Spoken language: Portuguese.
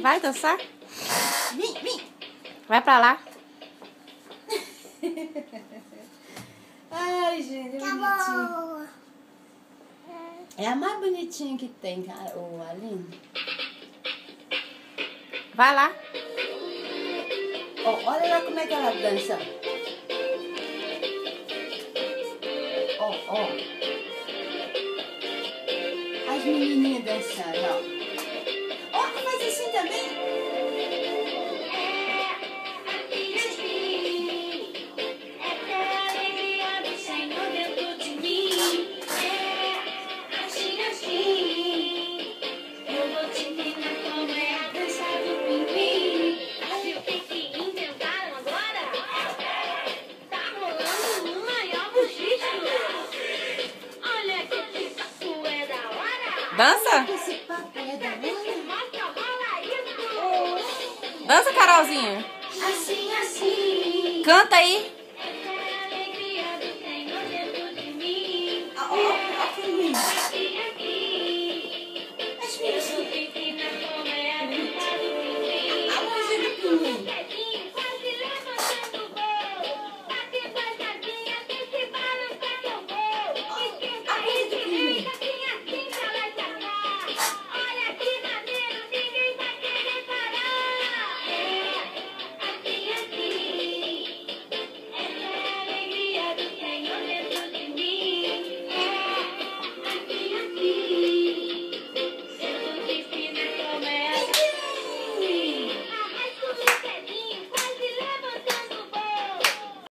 Vai dançar? Vem. Vai pra lá. Ai, gente, é bonitinho. É a mais bonitinha que tem, o Aline. Vai lá. Oh, olha lá como é que ela dança. Ó. As menininhas dançando, ó. Ó, faz assim também. Dança? Esse papo é da hora. Dança, Carolzinha. Assim. Canta aí.